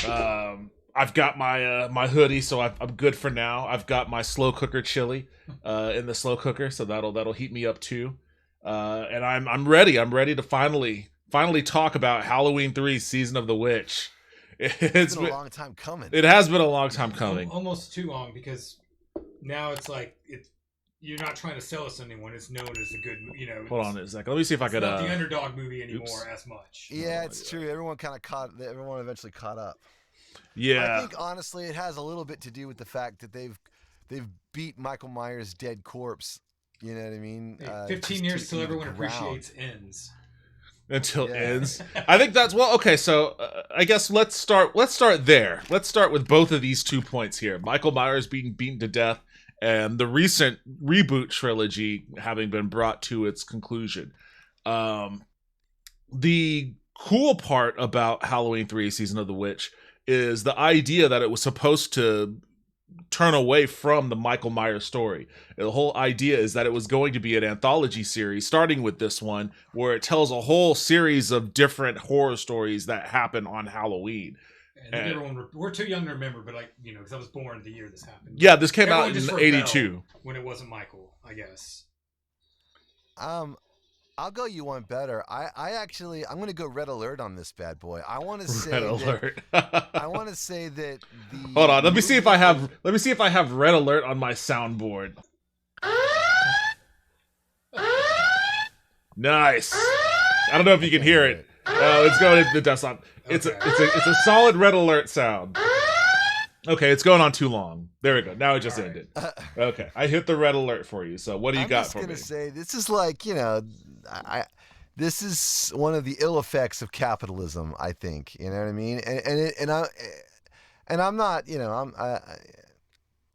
I've got my my hoodie, so I'm good for now. I've got my slow cooker chili in the slow cooker, so that'll heat me up too. And I'm ready. I'm ready to finally talk about Halloween 3: Season of the Witch. It's been a long time coming. It has been a long time coming. Almost too long, because now it's like you're not trying to sell us anyone. It's known as a good, Hold on a second. Let me see if I could. Not the underdog movie anymore as much. Yeah, it's true. Everyone eventually caught up. Yeah. I think honestly, it has a little bit to do with the fact that they've beat Michael Myers' dead corpse. You know what I mean? 15 years till everyone appreciates ends. Until it ends. I think that's okay. So I guess let's start there. Let's start with both of these 2 points here. Michael Myers being beaten to death, and the recent reboot trilogy having been brought to its conclusion. The cool part about Halloween 3: Season of the Witch is the idea that it was supposed to turn away from the Michael Myers story. The whole idea is that it was going to be an anthology series, starting with this one, where it tells a whole series of different horror stories that happen on Halloween. And we're too young to remember, but because I was born the year this happened. Yeah, this came out in '82 when it wasn't Michael, I guess. I'll go you one better. I'm going to go red alert on this bad boy. I want to say red alert. I want to say that Hold on, let me see if I have red alert on my soundboard. Nice. I don't know if you can hear it. It's going into the desktop. It's a solid red alert sound. Okay, it's going on too long. There we go. Now it just ended. Okay, I hit the red alert for you. So what do you got for me? I'm just gonna say this is like this is one of the ill effects of capitalism. I think you know what I mean. And I'm not.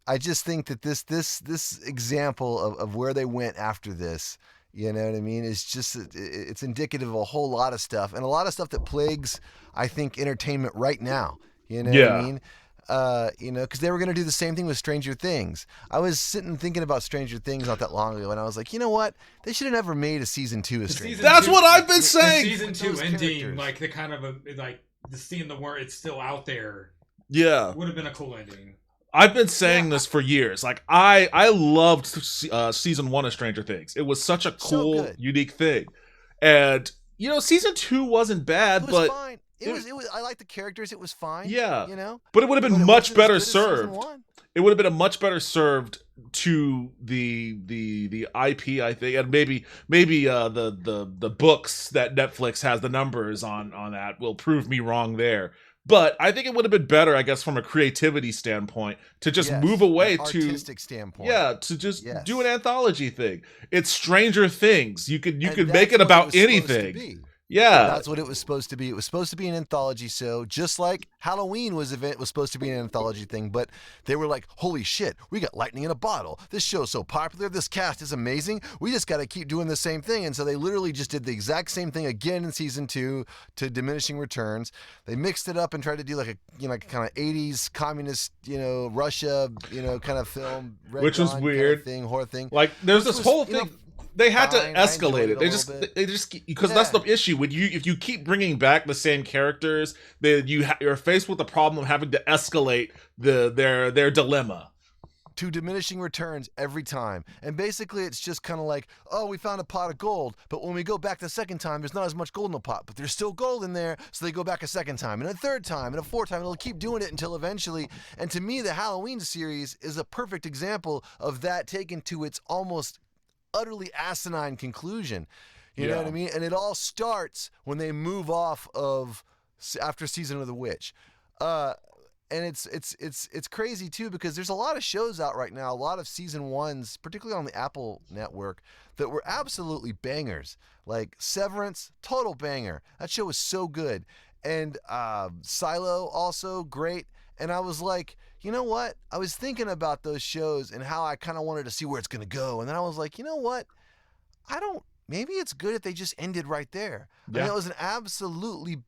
I just think that this example of where they went after this. You know what I mean? It's indicative of a whole lot of stuff, and a lot of stuff that plagues, I think, entertainment right now. You know what I mean? Because they were going to do the same thing with Stranger Things. I was sitting thinking about Stranger Things not that long ago, and I was like, you know what? They should have never made a season 2 of Stranger Things. That's what I've been saying. Season 2 ending, like the kind of the seeing the word it's still out there. Yeah, would have been a cool ending. I've been saying this for years. Like I loved season 1 of Stranger Things. It was such a cool, unique thing, and season 2 wasn't bad, it was but fine. It was. I liked the characters. It was fine. Yeah, but it would have been much better served. It would have been a much better served to the IP, I think, and maybe the books that Netflix has the numbers on that will prove me wrong there. But I think it would have been better, I guess, from a creativity standpoint, to just move away to artistic standpoint. Yeah, to just do an anthology thing. It's Stranger Things. You could make it about anything. Yeah, that's what it was supposed to be. It was supposed to be an anthology show, just like Halloween was supposed to be an anthology thing. But they were like, "Holy shit, we got lightning in a bottle! This show's so popular. This cast is amazing. We just got to keep doing the same thing." And so they literally just did the exact same thing again in season 2 to diminishing returns. They mixed it up and tried to do like a kind of '80s communist, Russia, kind of film, which was weird kind of horror thing. Like there's this whole thing. They had to escalate it. They just because that's the issue. If you keep bringing back the same characters, then you're faced with the problem of having to escalate their dilemma to diminishing returns every time. And basically it's just kind of like, oh, we found a pot of gold, but when we go back the second time, there's not as much gold in the pot, but there's still gold in there, so they go back a second time, and a third time, and a fourth time, and they'll keep doing it until eventually. And to me, the Halloween series is a perfect example of that taken to its almost utterly asinine conclusion. You know what I mean? And it all starts when they move off of after Season of the Witch. And it's crazy too, because there's a lot of shows out right now, a lot of season 1s, particularly on the Apple network, that were absolutely bangers. Like Severance, total banger. That show was so good. And Silo, also great. And I was like, you know what? I was thinking about those shows and how I kind of wanted to see where it's going to go. And then I was like, you know what? Maybe it's good if they just ended right there. Yeah. I mean, it was an absolutely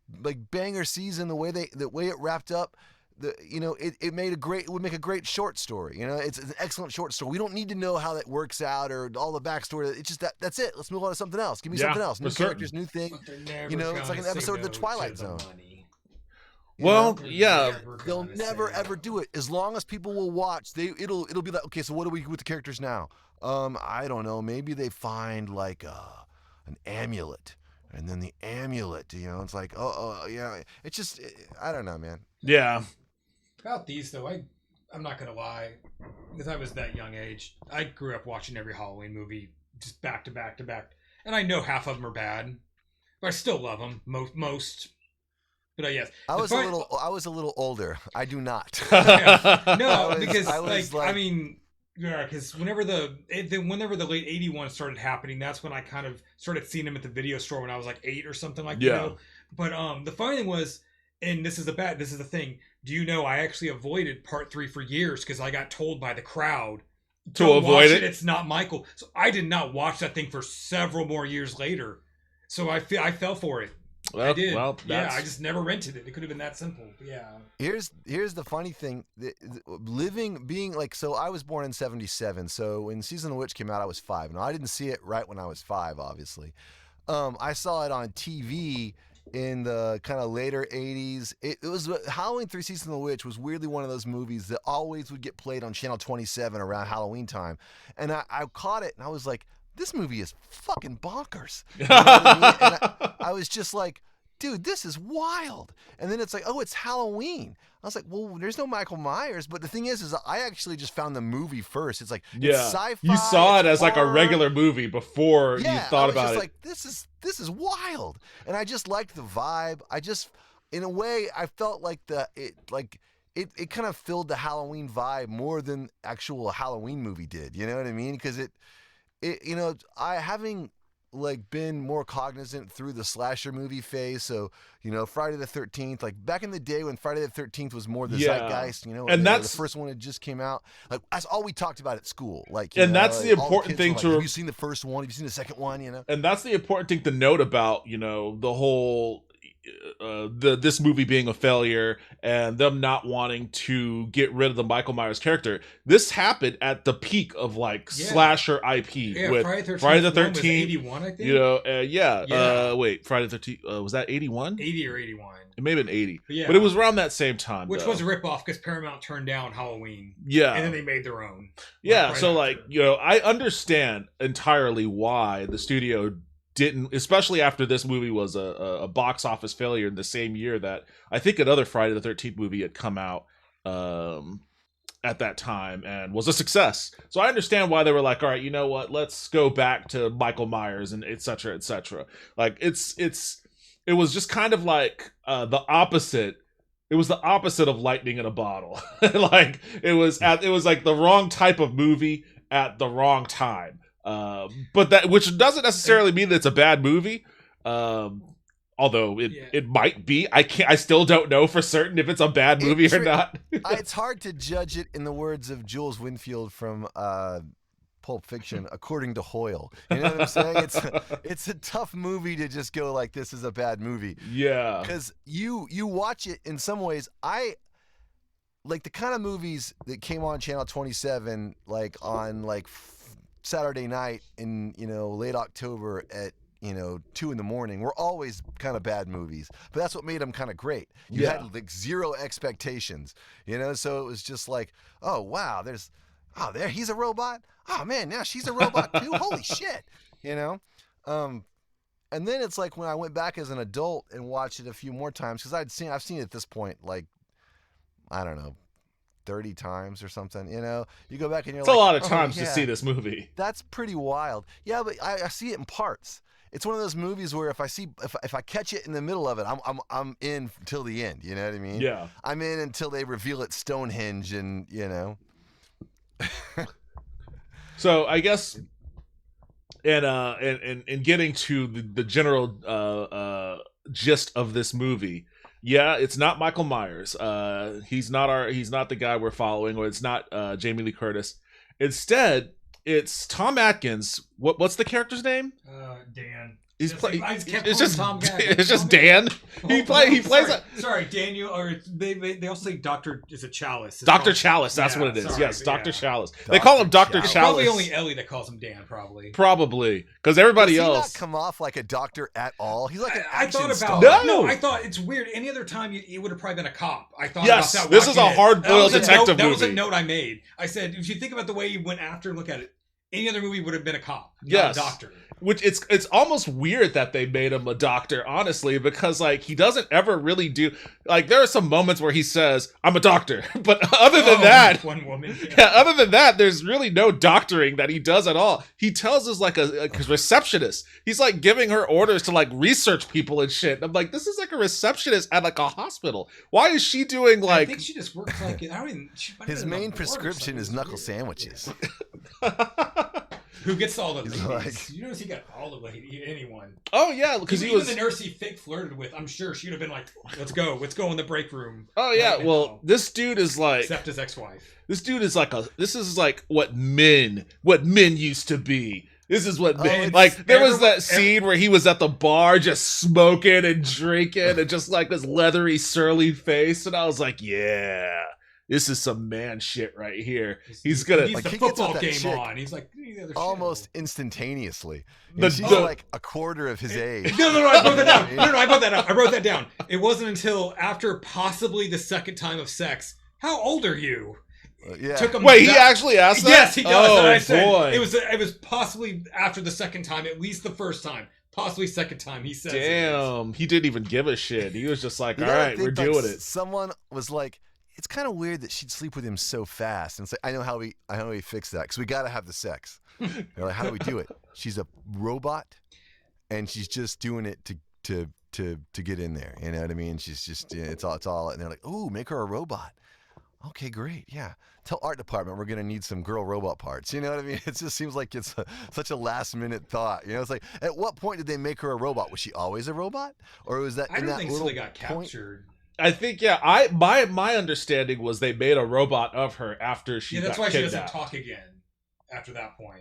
banger season. The way it wrapped up, it would make a great short story. It's an excellent short story. We don't need to know how that works out or all the backstory. It's just that's it. Let's move on to something else. Give me something else. New characters, new thing. It's like an episode of The Twilight Zone. You Well, know? yeah. They'll never ever do it. As long as people will watch, it'll be like, okay, so what do we do with the characters now? I don't know. Maybe they find like an amulet, and then the amulet, it's like, yeah. It's just, I don't know, man. Yeah. About these though, I'm not gonna lie, because I was that young age. I grew up watching every Halloween movie just back to back to back, and I know half of them are bad, but I still love them most. But yes, I was a little older. I do not. No, because whenever the late '81 started happening, that's when I kind of started seeing them at the video store when I was like 8 or something like that. Yeah. But the funny thing was, and this is the thing. Do you know I actually avoided part 3 for years because I got told by the crowd to avoid it. It's not Michael, so I did not watch that thing for several more years later. So I fell for it. Well, I did. Well, yeah, I just never rented it. It could have been that simple. But yeah. Here's the funny thing: being like, so I was born in '77. So when Season of the Witch came out, I was 5. Now I didn't see it right when I was 5, obviously. I saw it on TV in the kind of later '80s. It was Halloween 3: Season of the Witch was weirdly one of those movies that always would get played on Channel 27 around Halloween time, and I caught it and I was like, this movie is fucking bonkers. You know what I mean? And I was just like, dude, this is wild. And then it's like, oh, it's Halloween. I was like, well, there's no Michael Myers. But the thing is I actually just found the movie first. It's like, it's sci-fi. You saw it as horror. like a regular movie before you thought about it. Like, this is wild. And I just liked the vibe. I just, in a way, I felt like it kind of filled the Halloween vibe more than actual Halloween movie did. You know what I mean? Because I having like been more cognizant through the slasher movie phase. So, Friday the 13th, like back in the day when Friday the 13th was more the zeitgeist, and that's the first one that just came out. Like that's all we talked about at school. Like, that's the important thing to. Have you seen the first one? Have you seen the second one? And that's the important thing to note about, the whole, this movie being a failure and them not wanting to get rid of the Michael Myers character. This happened at the peak of slasher IP with Friday the 13th. 81, I think. Wait, Friday the 13th was that 81? 80 or 81. It may have been 80. But it was around that same time. Which was a ripoff because Paramount turned down Halloween. Yeah. And then they made their own. Yeah, so I understand entirely why the studio didn't, especially after this movie was a box office failure in the same year that I think another Friday the 13th movie had come out at that time and was a success. So I understand why they were like, all right, you know what, let's go back to Michael Myers and et cetera, et cetera. Like it was just kind of like the opposite. It was the opposite of lightning in a bottle. Like it was like the wrong type of movie at the wrong time. But that, which doesn't necessarily mean that it's a bad movie. Although it might be. I still don't know for certain if it's a bad movie or not. It's hard to judge it in the words of Jules Winfield from Pulp Fiction, according to Hoyle. You know what I'm saying? It's a tough movie to just go like, this is a bad movie. Yeah. Because you watch it in some ways. I like the kind of movies that came on Channel 27, like on Saturday night in late October at 2 a.m. were always kind of bad movies, but that's what made them kind of great. You had like zero expectations, so it was just like, oh wow, there he's a robot. Oh man, now she's a robot too. Holy shit, and then it's like when I went back as an adult and watched it a few more times, because I've seen it at this point like, I don't know, 30 times or something. You go back and you're it's like, a lot of times to see this movie. That's pretty wild. Yeah, but I see it in parts. It's one of those movies where if I catch it in the middle of it, I'm in till the end. You know what I mean? Yeah. I'm in until they reveal it's Stonehenge, and So I guess, and getting to the general gist of this movie. Yeah, it's not Michael Myers. He's not the guy we're following, or it's not Jamie Lee Curtis. Instead, it's Tom Atkins. What's the character's name? Dan. He's It's play. like, I just kept It's calling just Tom Gag. it's just Tom Dan. He Gag. plays sorry, a sorry, Daniel, or they also say Doctor is a Chalice. It's Dr. called- Chalice. That's Yeah, what it is. sorry, Yes, Dr. yeah. Chalice. They call him Dr. Dr. It's Chalice. probably only Ellie that calls him Dan, probably. Probably because everybody Does he else. not come off like a doctor at all? He's like an I action thought star. about No! I thought it's weird. Any other time you would have probably been a cop. I thought Yes, about that. this is watching a it. hard-boiled That was a detective note, That was a movie. note I made. I said, if you think about the way he went after and look at it, any other movie would have been a cop, not Yes. a doctor. Which it's almost weird that they made him a doctor, honestly, because like he doesn't ever really do like there are some moments where he says, I'm a doctor. But other than that, one woman. yeah, other than that, there's really no doctoring that he does at all. He tells us like a receptionist. He's like giving her orders to like research people and shit. I'm like, this is like a receptionist at like a hospital. Why is she doing I like think she just works like I don't even. She might have His been on main board or prescription something. is It's knuckle weird. sandwiches. Who gets all the He's ladies? like- You notice he got all the ladies. Anyone? Oh yeah, because he Even was the nurse he fake flirted with. I'm sure she'd have been like, "Let's go in the break room." Oh yeah, right well now." this dude is like Except his ex-wife. this is like what men used to be. This is what Oh, men it's- like there was everyone- that scene where he was at the bar just smoking and drinking and just like this leathery surly face and I was like, yeah, this is some man shit right here. He's gonna He needs Like, the he gets football with that game chick on. He's like, "Give me the other Almost shit." instantaneously. The- And she's the- like a quarter of his age. No, I wrote that down. No, I wrote that down. I wrote that down. It wasn't until after possibly the second time of sex. How old are you? Yeah. Took him. Wait, he that- actually asked that? Yes, he does. Oh and I said boy. it was possibly after the second time, at least the first time, possibly second time. He says, it is. Damn, he didn't even give a shit. He was just like, You all gotta right, think, we're like, doing it. Someone was like, it's kind of weird that she'd sleep with him so fast. And it's like, I know how we fix that because we got to have the sex. They're like, how do we do it? She's a robot, and she's just doing it to get in there. You know what I mean? She's just it's all. And they're like, ooh, make her a robot. Okay, great. Yeah. Tell art department we're gonna need some girl robot parts. You know what I mean? It just seems like it's such a last minute thought. You know, it's like, at what point did they make her a robot? Was she always a robot, or was that I in don't that think little Silly got point? captured. I think yeah. My understanding was they made a robot of her after she Yeah, that's got why she kidnapped. doesn't talk again after that point.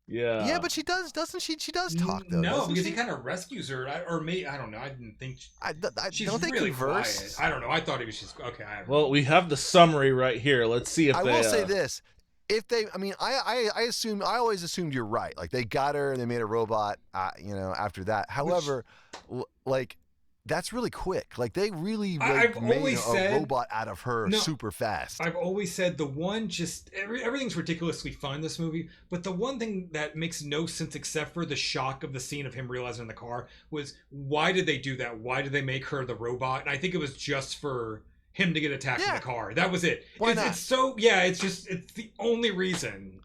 Yeah, Yeah, but she does, doesn't she? She does talk though. No, doesn't because she? he kind of rescues her, or maybe I don't know. I didn't think she's don't they really converse? quiet. I don't know. I thought he was just okay. Well, we have the summary right here. Let's see if I they. will say this: if they, I mean, I always assumed you're right. Like they got her and they made a robot. After that. However, like that's really quick. Like they really I've made always a said- robot out of her No, super fast. I've always said the one everything's ridiculously fun in this movie, but the one thing that makes no sense except for the shock of the scene of him realizing in the car was why did they do that? Why did they make her the robot? And I think it was just for him to get attacked in Yeah. the car. That was it. Why it's, not? it's it's the only reason.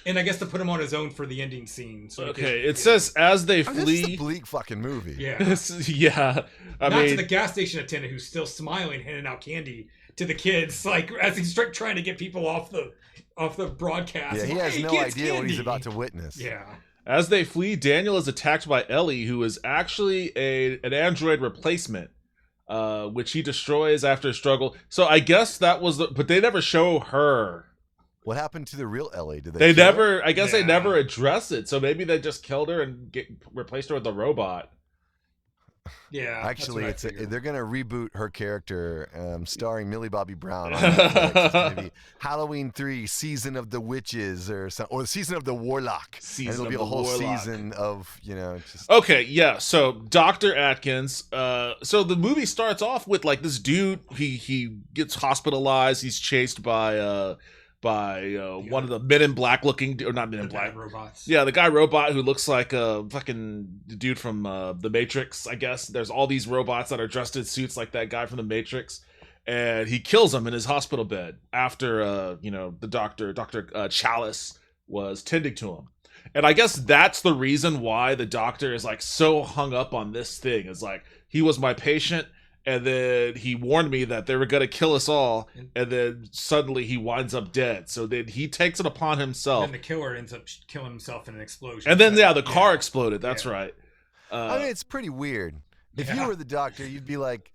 And I guess to put him on his own for the ending scene. So he Okay, could- it says as they I mean, this is a flee. bleak fucking movie. Yeah. Yeah, I Not to mean, the gas station attendant who's still smiling, handing out candy to the kids, like as he's trying to get people off the broadcast. Yeah, he Like, has "Hey, no kids, idea what he's candy." about to witness. Yeah. as they flee, Daniel is attacked by Ellie, who is actually an android replacement, which he destroys after a struggle. So I guess that was, but they never show her. What happened to the real Ellie? Did They kill her? never. I guess they Yeah. never address it. So maybe they just killed her and replaced her with a robot. Yeah. Actually, that's what I figured. they're gonna reboot her character, starring Millie Bobby Brown. On Netflix. It's gonna be Halloween 3: Season of the Witches, or Season of the Warlock. Season and it'll be of a the whole Warlock. season of just. Okay, yeah. So Dr. Atkins. So the movie starts off with like this dude. He gets hospitalized. He's chased by one of the Men in Black looking, or not Men in The Black. bad robots. Yeah, the guy robot who looks like a fucking dude from the Matrix, I guess. There's all these robots that are dressed in suits like that guy from the Matrix. And he kills him in his hospital bed after, the Dr. Chalice was tending to him. And I guess that's the reason why the doctor is like so hung up on this thing. Is like, he was my patient, and then he warned me that they were going to kill us all, and then suddenly he winds up dead. So then he takes it upon himself. And the killer ends up killing himself in an explosion. And then, the car exploded. That's Yeah. right. I mean, it's pretty weird. If you Yeah. were the doctor, you'd be like,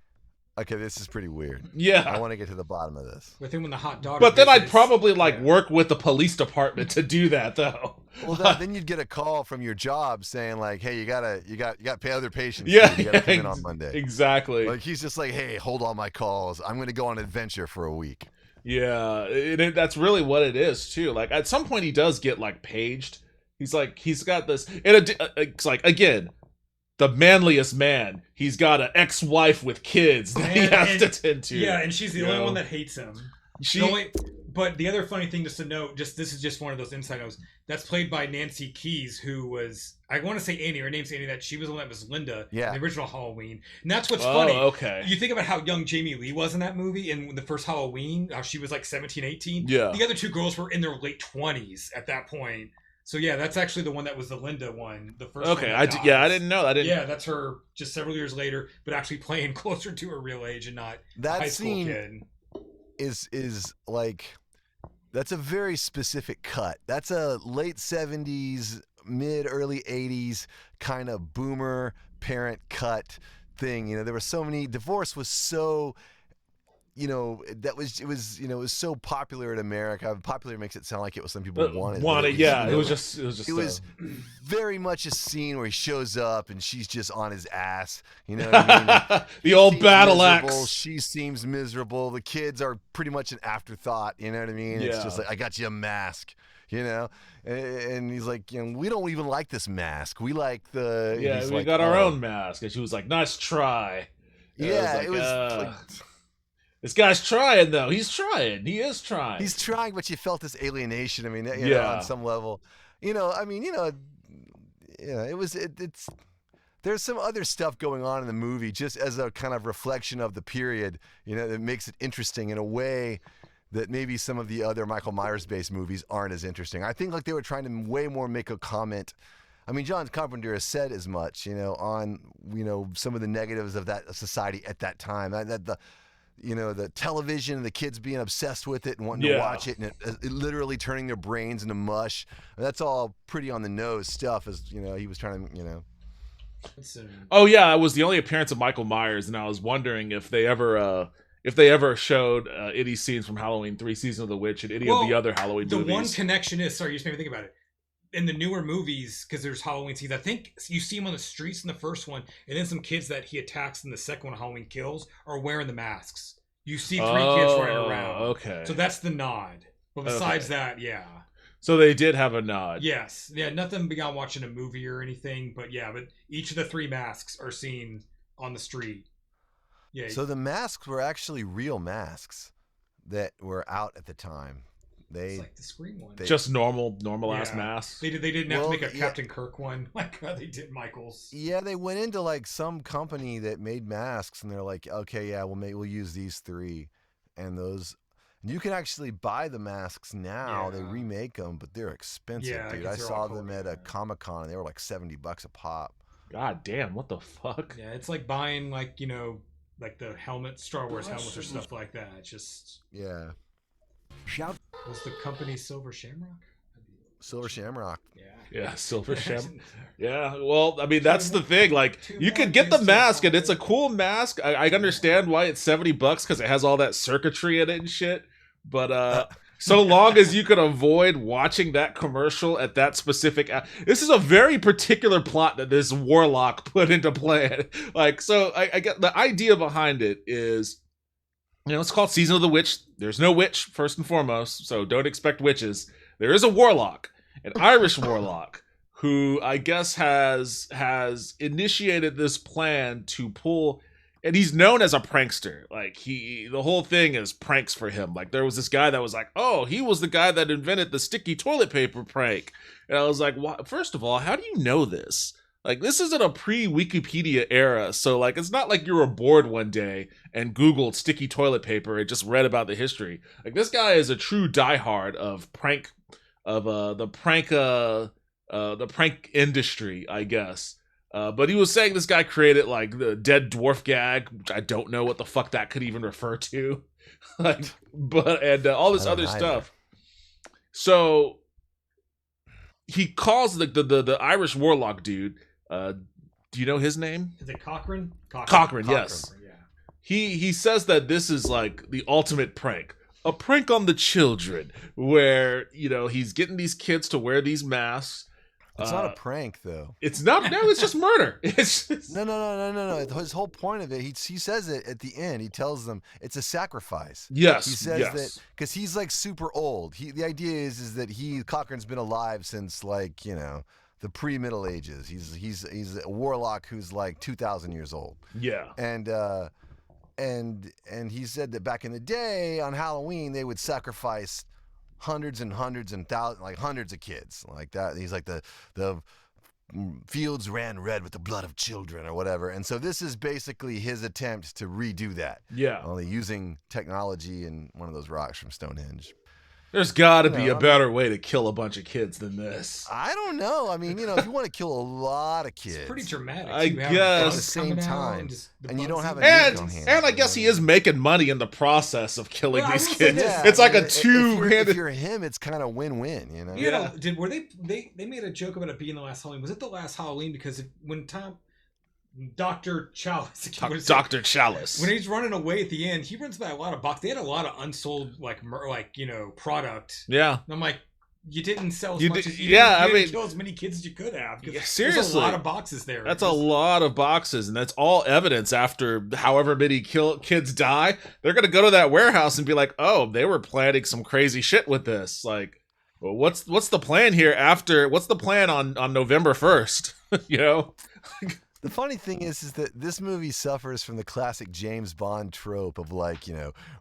Okay, this is pretty weird. I Yeah. want to get to the bottom of this. But then when the hot daughter But then I'd visits- probably like yeah. work with the police department to do that though. Well, then you'd get a call from your job saying like, "Hey, you got to pay other patients. Yeah, dude. You got to come in on Monday." exactly. Like he's just like, "Hey, hold all my calls. I'm going to go on an adventure for a week." Yeah, that's really what it is too. Like at some point he does get like paged. He's like he's got this. It's like again, the manliest man. He's got an ex-wife with kids that he has to tend to. Yeah, and she's the you only know? one that hates him. She. But the other funny thing just to note, this is just one of those inside notes, that's played by Nancy Keys, who was, I want to say Annie, her name's Annie, that she was the one that was Linda Yeah. in the original Halloween. And that's what's Oh, funny. okay. You think about how young Jamie Lee was in that movie in the first Halloween, how she was like 17, 18. Yeah. The other two girls were in their late 20s at that point. So yeah, that's actually the one that was the Linda one, the first Okay, one that dies. I didn't know. I didn't. Yeah, that's her just several years later, but actually playing closer to her real age and not That high school scene kid. is like, that's a very specific cut. That's a late 70s, mid early 80s kind of boomer parent cut thing. You know, there were so many, divorce was so, you know, it was so popular in America. Popular makes it sound like it was some people wanted. but it was, Yeah, you it know, was just. it was very much a scene where he shows up and she's just on his ass. You know what I mean? the old Seems battle miserable, axe. She seems miserable. The kids are pretty much an afterthought. You know what I mean? It's just Yeah. like, I got you a mask. You know, and he's like, you know, we don't even like this mask. We like the. and Yeah, he's we like, got our "Oh." own mask, and she was like, "Nice try." And I Yeah, like, it was. Like, this guy's trying though. He's trying. He is trying. he's trying, but you felt this alienation. I mean, you know, Yeah. on some level, you know. I mean, it was. It's. There's some other stuff going on in the movie, just as a kind of reflection of the period. You know, that makes it interesting in a way that maybe some of the other Michael Myers-based movies aren't as interesting. I think like they were trying to way more make a comment. I mean, John Carpenter has said as much, you know, on some of the negatives of that society at that time. That the television and the kids being obsessed with it and wanting to Yeah. watch it, and it literally turning their brains into mush. And that's all pretty on the nose stuff. As you know, he was trying to Oh yeah, it was the only appearance of Michael Myers, and I was wondering if they ever showed any scenes from Halloween 3: Season of the Witch and any of the other Halloween The movies. one connection is, sorry, you just made me think about it. In the newer movies, because there's Halloween scenes, I think you see him on the streets in the first one, and then some kids that he attacks in the second one, Halloween Kills, are wearing the masks. You see 3 kids running around. Okay. So that's the nod. But besides Okay. that, yeah. So they did have a nod. Yes. Yeah, nothing beyond watching a movie or anything, but yeah, but each of the 3 masks are seen on the street. Yeah. So the masks were actually real masks that were out at the time. it's like the Scream one. Just normal ass Yeah. masks. They didn't have Well, to make a yeah. Captain Kirk one like they did Michael's. Yeah, they went into like some company that made masks, and they're like, okay, yeah, we'll use these 3, and those. You can actually buy the masks now. They Yeah. remake them, but they're expensive, Yeah, dude. 'cause I they're saw all them cool, at a yeah. Comic-Con, and they were like $70 a pop. God damn, what the fuck? Yeah, it's like buying like like the helmet, Star Wars helmets or stuff like that. It's just Yeah, was the company Silver Shamrock? Silver Shamrock. Yeah. Yeah, Silver Shamrock. Yeah, well, I mean that's the thing. Like, Two you more could get the things to mask, and it's a follow. cool mask. I understand why it's $70 because it has all that circuitry in it and shit. But so long as you could avoid watching that commercial at that specific, this is a very particular plot that this warlock put into play. Like, so I get the idea behind it is, it's called Season of the Witch. There's no witch first and foremost, so don't expect witches. There is a warlock, an Irish warlock, who I guess has initiated this plan to pull, and he's known as a prankster. Like, the whole thing is pranks for him. Like, there was this guy that was like, oh, he was the guy that invented the sticky toilet paper prank. And I was like, first of all, how do you know this? Like, this isn't a pre-Wikipedia era, so, like, it's not like you were bored one day and Googled sticky toilet paper and just read about the history. Like, this guy is a true diehard of the prank industry, I guess. But he was saying this guy created, like, the dead dwarf gag, which I don't know what the fuck that could even refer to. Like, and all this I don't other either. stuff. So he calls the Irish warlock dude. Do you know his name? Is it Cochrane? Cochrane, yes. Yeah. he says that this is like the ultimate prank. A prank on the children, where he's getting these kids to wear these masks. It's not a prank, though. It's not. No, it's just murder. It's just... No. His whole point of it, he says it at the end. He tells them it's a sacrifice. Yes. He says that because he's like super old. The idea is that Cochrane's been alive since like the pre-Middle Ages. He's a warlock who's like 2,000 years old. Yeah. And he said that back in the day on Halloween they would sacrifice hundreds and hundreds and thousands, like hundreds of kids like that. He's like the fields ran red with the blood of children or whatever. And so this is basically his attempt to redo that. Yeah. Only using technology and one of those rocks from Stonehenge. There's got to be a better way to kill a bunch of kids than this. I don't know. I mean, if you want to kill a lot of kids, it's pretty dramatic. I guess at the same time, and you don't have a nuke on hand. And I guess he is making money in the process of killing these kids. Yeah, it's like a if two-handed. If you're him, it's kind of win-win. Yeah. They made a joke about it being the last Halloween? Was it the last Halloween? Because when Dr. Chalice. Dr. Chalice. When he's running away at the end, he runs by a lot of boxes. They had a lot of unsold, product. Yeah. And I'm like, you didn't sell as You much did- as you yeah, didn't I mean- kill as many kids as you could have. Yeah, There's a seriously. lot of boxes there. That's a lot of boxes, and that's all evidence after however many kids die. They're going to go to that warehouse and be like, oh, they were planning some crazy shit with this. Like, well, what's the plan here after? What's the plan on November 1st? The funny thing is that this movie suffers from the classic James Bond trope of like,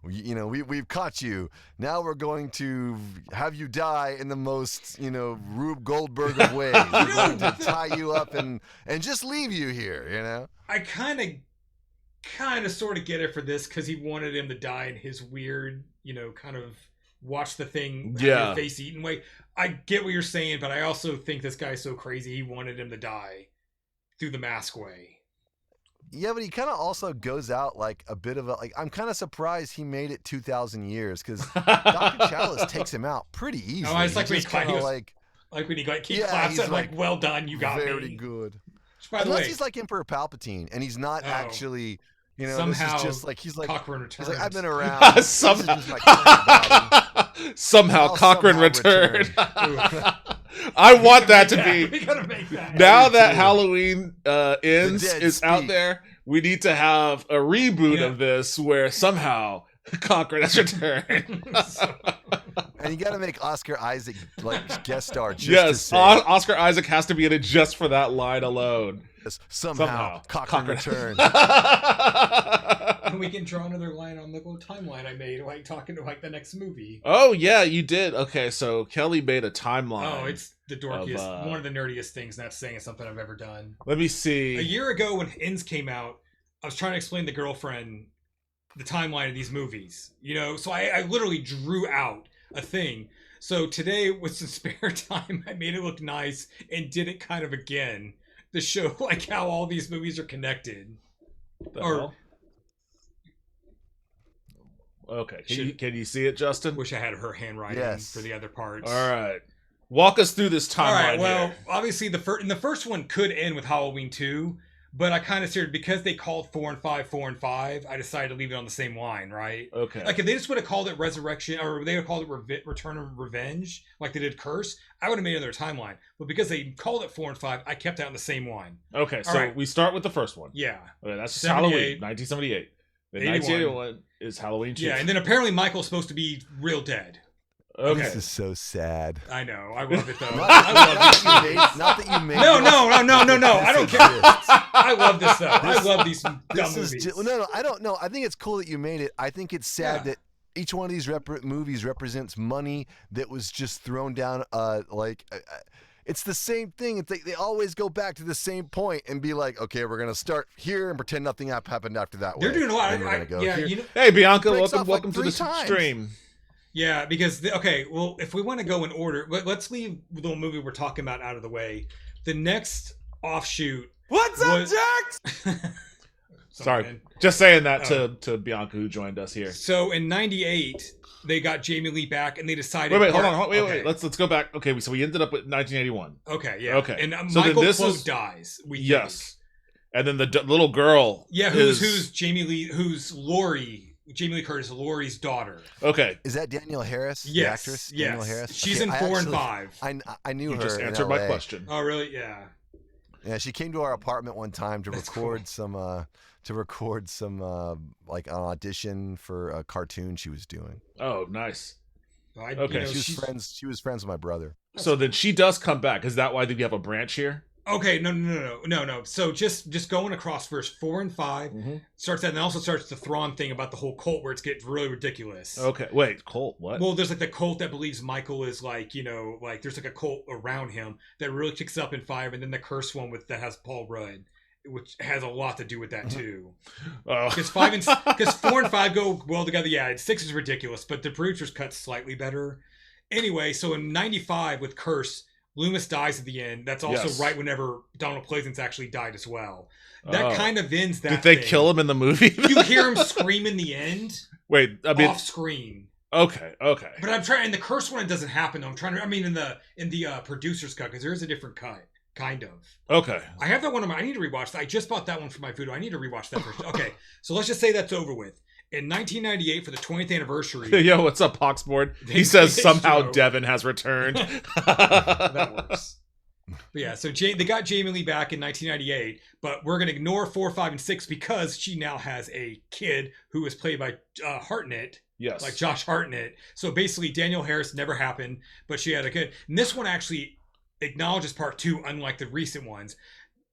we've caught you. Now we're going to have you die in the most, Rube Goldberg of ways. We're going to tie you up and just leave you here, I kind of sort of get it for this because he wanted him to die in his weird, kind of watch the thing have your face eaten way. I get what you're saying, but I also think this guy's so crazy he wanted him to die through the mask way. Yeah, but he kind of also goes out like a bit of I'm kind of surprised he made it 2,000 years because Dr. Chalice takes him out pretty easily. Oh, it's like when he claps him like, well done, you got very me. Good. Which, by the Unless way, he's like Emperor Palpatine and he's not actually, somehow this is just like he's like Cochrane returns. He's like, I've been around. Somehow I'll Cochrane somehow returned. return. I want that to be. We gotta make that. Now that Halloween ends dead is speak. out there, we need to have a reboot of this where somehow Cochrane has returned. And you got to make Oscar Isaac like guest star. Just to Yes, say, Oscar Isaac has to be in it just for that line alone. somehow Cochrane returned. And we can draw another line on the little timeline I made, like talking to like the next movie. Oh yeah, you did. Okay, so Kelly made a timeline. Oh, it's the dorkiest, one of the nerdiest things. Not saying it's something I've ever done. Let me see. A year ago, when Ins came out, I was trying to explain to the girlfriend the timeline of these movies. So I literally drew out a thing. So today, with some spare time, I made it look nice and did it kind of again to show like how all these movies are connected. The hell? Okay, can you see it, Justin? Wish I had her handwriting for the other parts. All right, walk us through this timeline. All right. Well, here. obviously the first one could end with Halloween 2, but I kind of said because they called 4 and 5 4 and 5, I decided to leave it on the same line, right? Okay. Like if they just would have called it Resurrection, or they would have called it Return of Revenge, like they did Curse, I would have made another timeline. But because they called it 4 and 5, I kept that on the same line. Okay, so we start with the first one. Yeah. Okay, that's 78, Halloween, 1978. Then 1981 is Halloween 2. Yeah, and then apparently Michael's supposed to be real dead. Okay. This is so sad. I know. I love it though. Not I that you made. No. I don't care. I love this though. I love these dumb movies. No. I don't know. I think it's cool that you made it. I think it's sad that each one of these movies represents money that was just thrown down. It's the same thing. It's like they always go back to the same point and be like, okay, we're gonna start here and pretend nothing happened after that. They're doing a lot. Hey, Bianca, welcome like to the stream. Yeah, because well, if we want to go in order, let's leave the movie we're talking about out of the way. The next offshoot. What's up, Jax? Sorry, just saying that to Bianca who joined us here. So in '98, they got Jamie Lee back, and they decided. Wait, hold on, wait. Let's go back. Okay, so we ended up with 1981. Okay, yeah. Okay, And so Michael this Cloak dies. Yes. and then the little girl. Yeah, who's Jamie Lee Curtis, Laurie's daughter. Okay. Is that Danielle Harris? Yes, The actress? yes. Danielle Harris? She's Okay, in 4 and 5. I knew You her. just in answered my LA. question. Oh, really? Yeah. Yeah, she came to our apartment one time to That's record cool. some like an audition for a cartoon she was doing. Oh, nice. Okay. She was friends with my brother. So then she does come back. Is that why we have a branch here? Okay, no. So just going across verse 4 and 5 starts that, and also starts the Thrawn thing about the whole cult where it's getting really ridiculous. Okay, wait, cult? What? Well, there's like the cult that believes Michael is like, like there's like a cult around him that really kicks up in 5, and then the cursed one that has Paul Rudd, which has a lot to do with that too. Because 4 and 5 go well together. Yeah, 6 is ridiculous, but the producers cut slightly better. Anyway, so in 95 with Curse, Loomis dies at the end. That's also right whenever Donald Pleasance actually died as well. That kind of ends that. Did they thing. kill him in the movie? You hear him scream in the end. Wait, I mean off screen. Okay. But I'm trying. In the Curse one, it doesn't happen. Though. in the producer's cut, because there is a different cut, kind of. Okay. I have that one. I need to rewatch that. I just bought that one for my Voodoo. I need to rewatch that version. Okay, so let's just say that's over with. In 1998, for the 20th anniversary. Yo, what's up, Poxboard? He says somehow Joe. Devin has returned. That works. But yeah, so they got Jamie Lee back in 1998, but we're going to ignore 4, 5, and 6 because she now has a kid who is played by Hartnett. Yes. Like Josh Hartnett. So basically, Danielle Harris never happened, but she had a kid. And this one actually acknowledges part 2, unlike the recent ones.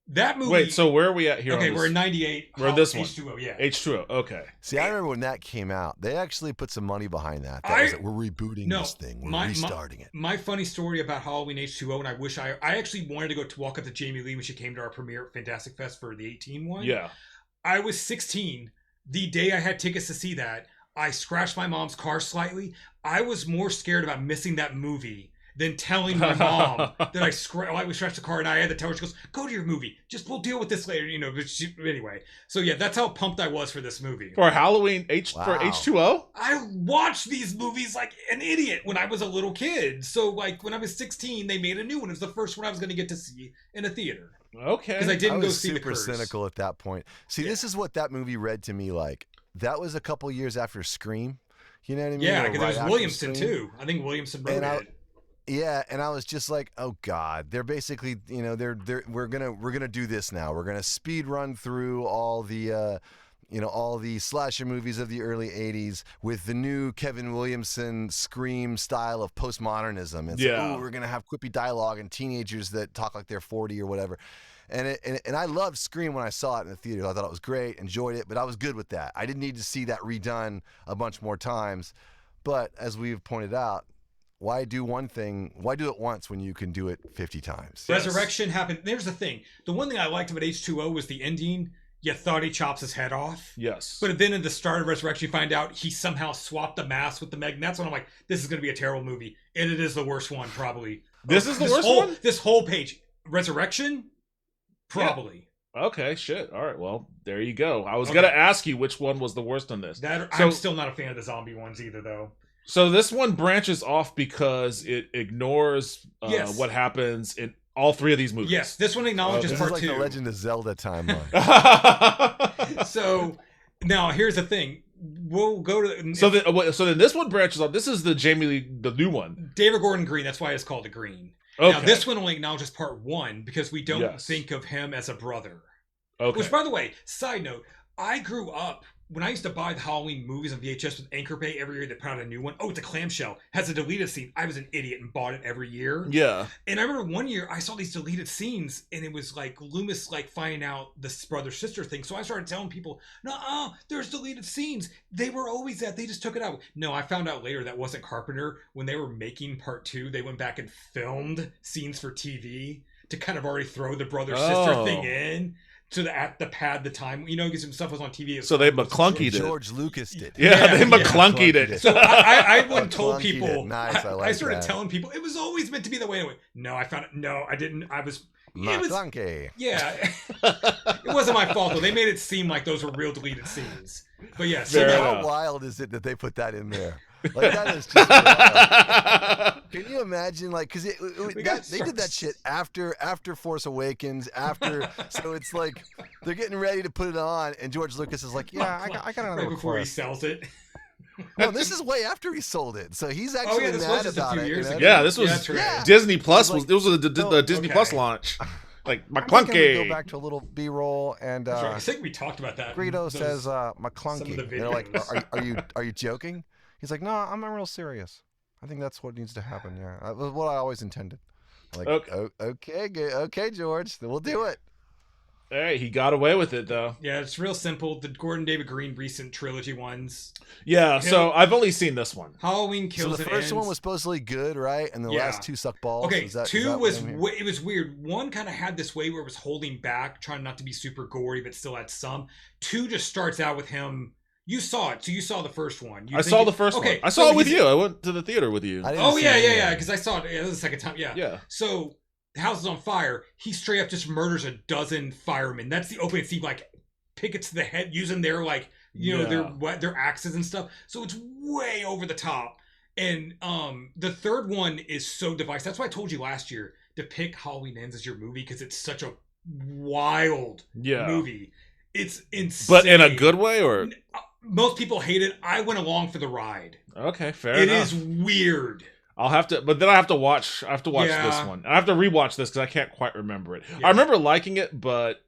That movie. Wait, so where are we at here? Okay, we're in 98. We're in this one. H2O, yeah. H2O, okay. See, I remember when that came out. They actually put some money behind that. We're rebooting this thing. We're restarting it. My funny story about Halloween H2O, and I wish I actually wanted to go to walk up to Jamie Lee when she came to our premiere at Fantastic Fest for the 18 one. Yeah. I was 16. The day I had tickets to see that, I scratched my mom's car slightly. I was more scared about missing that movie than telling my mom that I scratched the car, and I had to tell her. She goes, "Go to your movie. We'll deal with this later." But anyway. So yeah, that's how pumped I was for this movie. For Halloween for H2O? I watched these movies like an idiot when I was a little kid. So like when I was 16, they made a new one. It was the first one I was going to get to see in a theater. Okay. Because I didn't go see the super Curse. cynical at that point. See, this is what that movie read to me like. That was a couple years after Scream. You know what I mean? Yeah, because right there was Williamson Scream. too. I think Williamson wrote it. Yeah, and I was just like, oh God, they're basically, we're gonna do this now. We're gonna speed run through all the, all the slasher movies of the early '80s with the new Kevin Williamson Scream style of postmodernism. It's like, we're gonna have quippy dialogue and teenagers that talk like they're 40 or whatever. And I loved Scream when I saw it in the theater. I thought it was great, enjoyed it, but I was good with that. I didn't need to see that redone a bunch more times. But as we've pointed out, why do one thing? Why do it once when you can do it 50 times? Resurrection happened. There's the thing. The one thing I liked about H2O was the ending. You thought he chops his head off. Yes. But then at the start of Resurrection, you find out he somehow swapped the mask with the Meg. And that's when I'm like, this is going to be a terrible movie. And it is the worst one, probably. This is the worst one? This whole page. Resurrection? Probably. Yeah. Okay, shit. All right, well, there you go. I was going to ask you which one was the worst on this. I'm still not a fan of the zombie ones either, though. So this one branches off because it ignores what happens in all 3 of these movies. Yes, this one acknowledges This part is like 2. the Legend of Zelda timeline. So now here's the thing. We'll go to. So then this one branches off. This is the Jamie Lee, the new one. David Gordon Green. That's why it's called the Green. Okay. Now this one only acknowledges part 1 because we don't think of him as a brother. Okay. Which, by the way, side note, I grew up when I used to buy the Halloween movies on VHS with Anchor Bay every year. They put out a new one. Oh, it's a clamshell. Has a deleted scene. I was an idiot and bought it every year. Yeah. And I remember one year I saw these deleted scenes, and it was like Loomis like finding out the brother sister thing. So I started telling people, "No, there's deleted scenes. They were always that. They just took it out." No, I found out later that wasn't Carpenter. When they were making part 2, they went back and filmed scenes for TV to kind of already throw the brother sister thing in. To the pad the time, because some stuff was on TV. So they McClunkied it. George Lucas did. Yeah, they McClunkied it. So I wouldn't told people. Nice, I started telling people it was always meant to be that way. Anyway, no, I found it. No, I didn't. McClunky. Yeah, it wasn't my fault though. They made it seem like those were real deleted scenes. But yeah, Fair so enough. How wild is it that they put that in there? Like that is just wild. Can you imagine, like, because they did that shit after Force Awakens, so it's like they're getting ready to put it on, and George Lucas is like, yeah, I got another right before he request. sells it. No, this is way after he sold it, so he's Oh, actually yeah, this was mad just a about few it. years ago. Yeah, this was that's right. Yeah. Disney Plus. It was It was the Disney okay. Plus launch. Like I'm thinking we McClunky. go back to a little B-roll, and That's right. I think we talked about that. Greedo Those- says some of McClunky. the They're like, videos. are you joking? He's like, no, I'm real serious. I think that's what needs to happen. Yeah, that was what I always intended. I'm like, okay, George, then we'll do it. Hey, he got away with it though. Yeah, it's real simple. The Gordon David Green recent trilogy ones. Yeah, so I've only seen this one. Halloween So Kills the and first one Ends. was supposedly good, right? And the Yeah. last two suck balls. Okay, Is that two what was I'm hearing? it was weird. One kind of had this way where it was holding back, trying not to be super gory, but still had some. Two just starts out with him. You saw it, so you saw the first one. I saw the first one. I saw it with you. I went to the theater with you. I didn't Oh see yeah, it yeah, yet. yeah. Because I saw it. Yeah, this is the second time. Yeah. Yeah. So the house is on fire. He straight up just murders a dozen firemen. That's the opening scene. Like pickets to the head using their like their axes and stuff. So it's way over the top. And the third one is so divisive. That's why I told you last year to pick Halloween Ends as your movie because it's such a wild movie. It's insane. But in a good way, or Most people hate it. I went along for the ride. okay, fair It enough. is weird. I'll have to, but then I have to watch. I have to watch Yeah. this one. I have to rewatch this because I can't quite remember it. Yeah. I remember liking it, but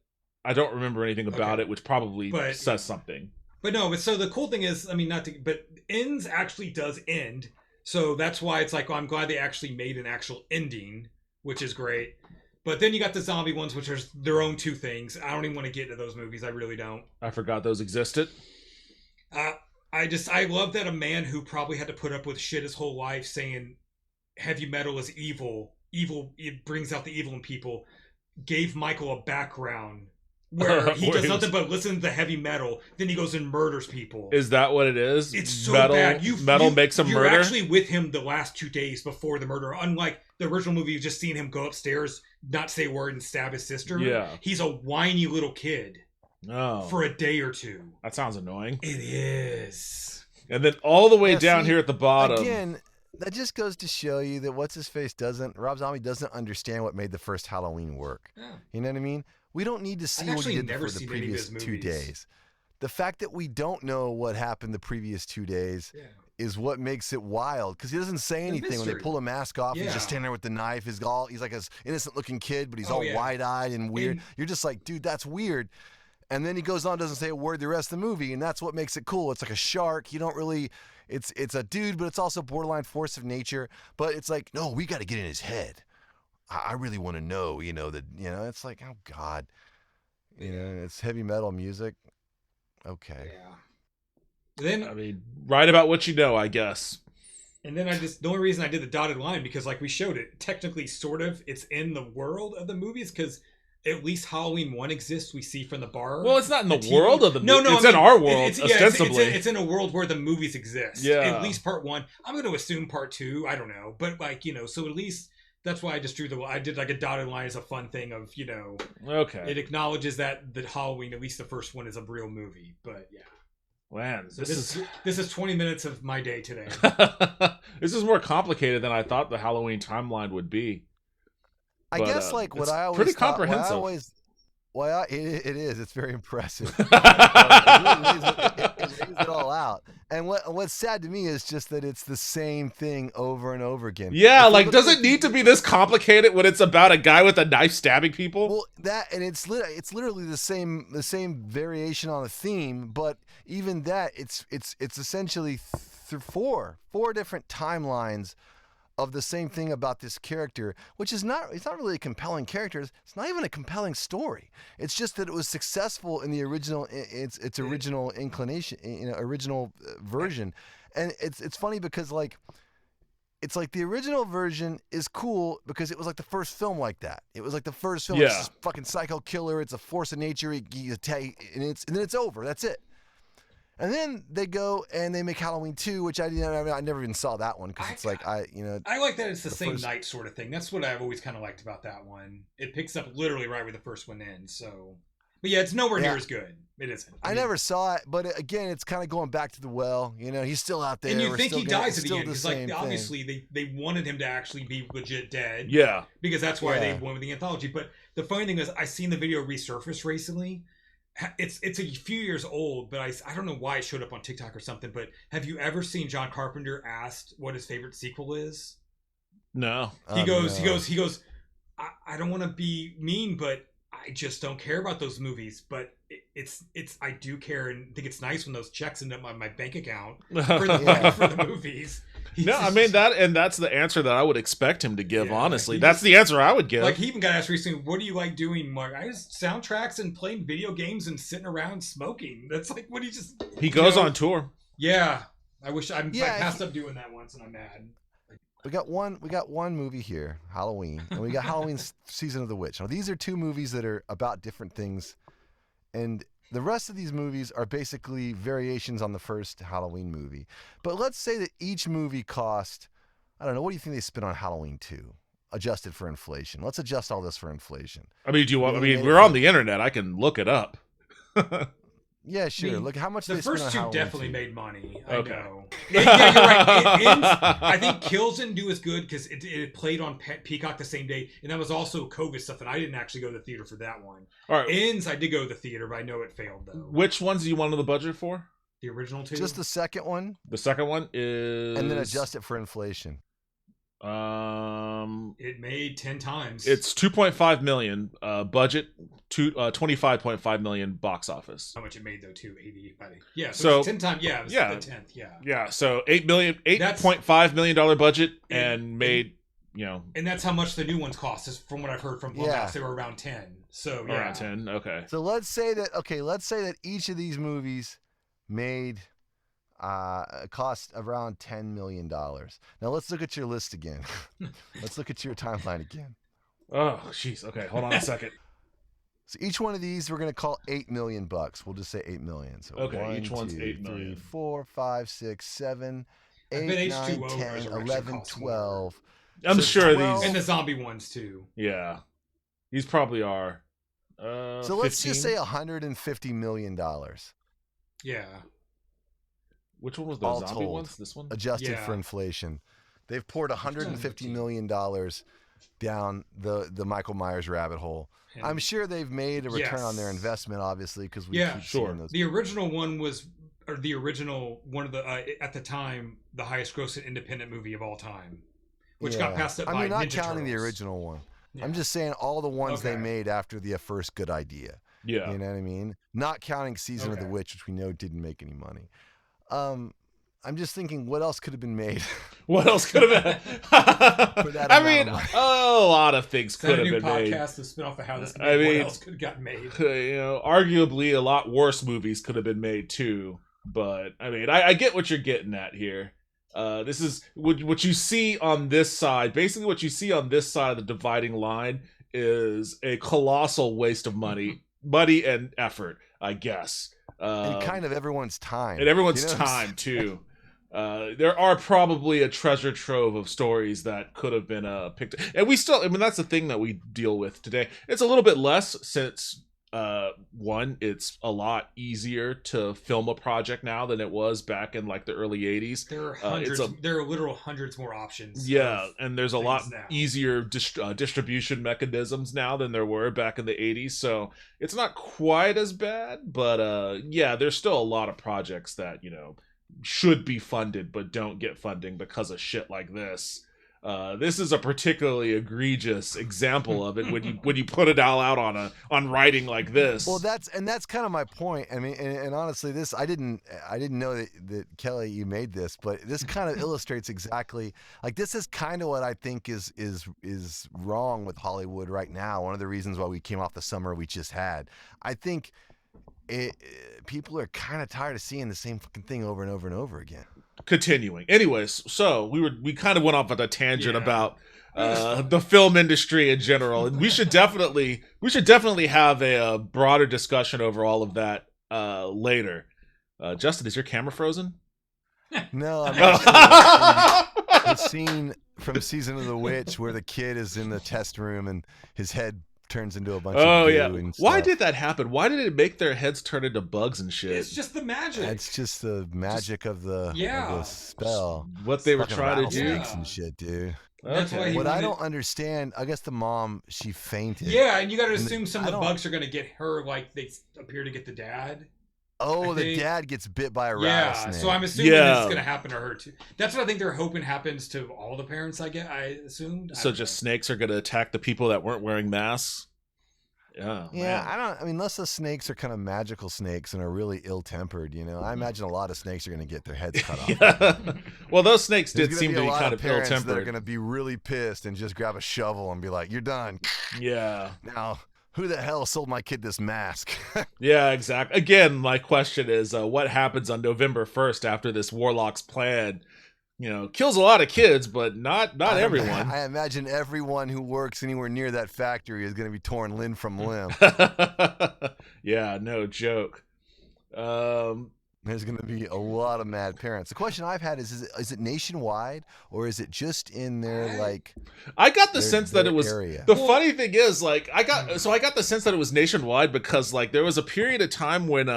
I don't remember anything about Okay. it, which probably But- says something. But no, but so the cool thing is, I mean, but Ends actually does end. So that's why it's like, I'm glad they actually made an actual ending, which is great. But then you got the zombie ones, which are their own two things. I don't even want to get into those movies. I really don't. I forgot those existed. I love that a man who probably had to put up with shit his whole life saying heavy metal is evil, it brings out the evil in people, gave Michael a background where he Where does he nothing was- but listen to the heavy metal, then he goes and murders people. Is that what it is? It's so metal, bad. Metal makes him you're murder. actually with him the last 2 days before the murder. Unlike the original movie, you've just seen him go upstairs, not say a word, and stab his sister. Yeah. He's a whiny little kid Oh, for a day or two. that sounds annoying. It is. And then all the way Yeah, down see, here at the bottom. Again, that just goes to show you that Rob Zombie doesn't understand what made the first Halloween work. Yeah. You know what I mean? We don't need to see I've what he actually did never for the seen any of previous his 2 movies. days. The fact that we don't know what happened the previous 2 days Yeah. is what makes it wild, because he doesn't say anything when they mystery. pull a mask off. He's Yeah. just standing there with the knife. He's like an innocent looking kid, but he's Oh, all yeah. wide-eyed and weird. And- You're just like, dude, that's weird. And then he goes on, doesn't say a word the rest of the movie, and that's what makes it cool. It's like a shark. You don't really, it's a dude, but it's also borderline force of nature. But it's like, no, we got to get in his head. I really want to know, it's like, oh God, it's heavy metal music. Okay. Yeah. Then I mean, write about what you know, I guess. And then the only reason I did the dotted line, because like we showed it, technically sort of, it's in the world of the movies, because at least Halloween 1 exists, we see from the bar. Well, it's not in the TV world of the No, movie. no, It's I in mean, our world, it's, yeah, ostensibly. it's in a world where the movies exist. Yeah. At least part 1. I'm going to assume part 2, I don't know. But like, so at least that's why I just I did like a dotted line as a fun thing of, Okay. it acknowledges that Halloween, at least the first one, is a real movie. But yeah. Man, So this is 20 minutes of my day today. this is more complicated than I thought the Halloween timeline would be. I But, guess like what it's I always pretty thought, comprehensive. it is. It's very impressive. It lays it all out. And what's sad to me is just that it's the same thing over and over again. Yeah, If you like, look does at it need to be this complicated when it's about a guy with a knife stabbing people? Well, it's literally the same variation on a theme, but even that it's essentially four different timelines of the same thing about this character, which is it's not really a compelling character. It's not even a compelling story. It's just that it was successful in the original, its original inclination, original version. And it's funny because it's like the original version is cool because it was like the first film like that. It was like the first film. Yeah. It's this fucking psycho killer. It's a force of nature. And then it's over. That's it. And then they go and they make Halloween 2, which I never even saw that one because it's like I like that it's the same first- night sort of thing. That's what I've always kind of liked about that one. It picks up literally right where the first one ends. So, But yeah, it's nowhere Yeah. near as good. It isn't. I mean, never saw it, but again, it's kind of going back to the well. You know, he's still out there. And you We're think still he getting- dies it's at the still end because, like, same thing. obviously they wanted him to actually be legit dead. Yeah. Because that's why they Yeah. went with the anthology. But the funny thing is, I seen the video resurface recently. It's a few years old, but I don't know why it showed up on TikTok or something. But have you ever seen John Carpenter asked what his favorite sequel is? No. He goes, no. I don't want to be mean, but I just don't care about those movies. But it's I do care and think it's nice when those checks end up on my bank account for the, Yeah. for the movies. He's No, I just- mean that's the answer that I would expect him to give. Yeah, honestly, he that's just- the answer I would give. Like, he even got asked recently, what do you like doing, Mark? I just soundtracks and playing video games and sitting around smoking. That's like, what do you just... he goes you know? on tour. Yeah. I wish I Yeah, passed up doing that once and I'm mad. We got one movie here, Halloween, and we got Halloween Season of the Witch. Now these are two movies that are about different things, and the rest of these movies are basically variations on the first Halloween movie. But let's say that each movie cost, I don't know, what do you think they spent on Halloween 2? Adjusted for inflation. Let's adjust all this for inflation. I mean, do you want? I Really mean, made we're it on for- the internet. I can look it up. Yeah, sure. mean, Look how much The they spent first on two Halloween definitely 2. made money. I Okay. know. Yeah, you're right. It ends, I think Kills didn't do as good because it played on Peacock the same day, and that was also COVID stuff, and I didn't actually go to the theater for that one. All right. Ends, I did go to the theater, but I know it failed, though. Which ones do you want on the budget for? The original two? Just the second one, The second one is, and then adjust it for inflation. It made 10 times. It's 2.5 million budget, 25.5 million box office. How much it made, though, too? 80. Yeah, So- it's 10 times. Yeah, it was yeah. the 10th, yeah. Yeah, so $8.5 That's- million budget And- and made, you know, And that's how much the new ones cost, is from what I've heard from Blumhouse. Yeah. They were around 10. So, yeah. around 10. Okay. So let's say that each of these movies made cost around $10 million. Now let's look at your list again. Let's look at your timeline again. Oh, jeez. Okay, hold on a second. So each one of these we're gonna call $8 million. We'll just say $8 million. So Okay, each one's 8 million. 4, 5, 6, 7, I 8, bet 9, H2O 10, Resurrection 11, costs more. 12. I'm So sure 12 these. And the zombie ones, too. Yeah, these probably are. So let's 15? just say $150 million Yeah. Which one was the all zombie told. ones? This one? adjusted Yeah. for inflation. They've poured $150 $150 million down the Michael Myers rabbit hole. And I'm sure they've made a return on their Yes. investment, obviously, because we Yeah, keep sure. seeing those. The original one was, or the original, one of the, at the time, the highest grossing independent movie of all time, which got Yeah. passed up by I mean, not Ninja counting the Turtles. original one. Yeah. I'm just saying all the ones they Okay. made after the first good idea. Yeah. You know what I mean? Not counting Season of the Okay. Witch, which we know didn't make any money. I'm just thinking, what else could have been made? What else could have been? that I amount mean, of money. a lot of things Is that could a have new been made. podcast to spin off of how this could I be, mean- what else could have gotten made? You know, arguably a lot worse movies could have been made too. But I mean, I get what you're getting at here. This is what you see on this side. Basically, what you see on this side of the dividing line is a colossal waste of money, money and effort, I guess. And kind of everyone's time. And everyone's You know what I'm time too. There are probably a treasure trove of stories that could have been picked, and we still. I mean, that's the thing that we deal with today. It's a little bit less since one, it's a lot easier to film a project now than it was back in like the early '80s. There are it's hundreds. a- There are literal hundreds more options. Yeah, of- and there's a lot things now. easier distribution mechanisms now than there were back in the 80s. So it's not quite as bad, but yeah, there's still a lot of projects that, you know, should be funded but don't get funding because of shit like this. This is a particularly egregious example of it when you put it all out on writing like this. Well, that's kind of my point. I mean, and honestly, this I didn't know that Kelly, you made this, but this kind of illustrates exactly, like, this is kind of what I think is wrong with Hollywood right now. One of the reasons why we came off the summer we just had. I think people are kind of tired of seeing the same fucking thing over and over and over again. Continuing. Anyways, so we kind of went off on a tangent Yeah. about the film industry in general, and we should definitely have a broader discussion over all of that later. Justin, is your camera frozen? No, I'm the scene from Season of the Witch where the kid is in the test room and his head turns into a bunch Oh of goo yeah. and Why stuff. did that happen? Why did it make their heads turn into bugs and shit? It's just the magic. It's just the magic of the spell. What they were Fucking trying to do. rattlesnakes Yeah. and shit, dude. That's why he What I wanted- don't understand, I guess the mom, she fainted. Yeah, and you got to And assume some I of the don't- bugs are going to get her like they appear to get the dad. Oh, I the think- dad gets bit by a Yeah, rattlesnake. so I'm assuming Yeah. it's going to happen to her too. That's what I think they're hoping happens to all the parents. I assumed. I So don't just know. snakes are gonna attack the people that weren't wearing masks. Yeah. Yeah, man. I mean, unless the snakes are kind of magical snakes and are really ill-tempered, you know. I imagine a lot of snakes are going to get their heads cut off. Yeah. Well, those snakes There's did gonna seem be to a be lot kind of of parents that are ill-tempered. going to be really pissed and just grab a shovel and be like, "You're done." Yeah. Now, who the hell sold my kid this mask? Yeah, exactly. Again, my question is, what happens on November 1st after this warlock's plan? You know, kills a lot of kids, but not everyone. I imagine everyone who works anywhere near that factory is going to be torn limb from limb. Yeah, no joke. There's going to be a lot of mad parents. The question I've had is it nationwide or is it just in their like I got the their- sense that their it was. area? The funny thing is, like, I got the sense that it was nationwide because, like, there was a period of time when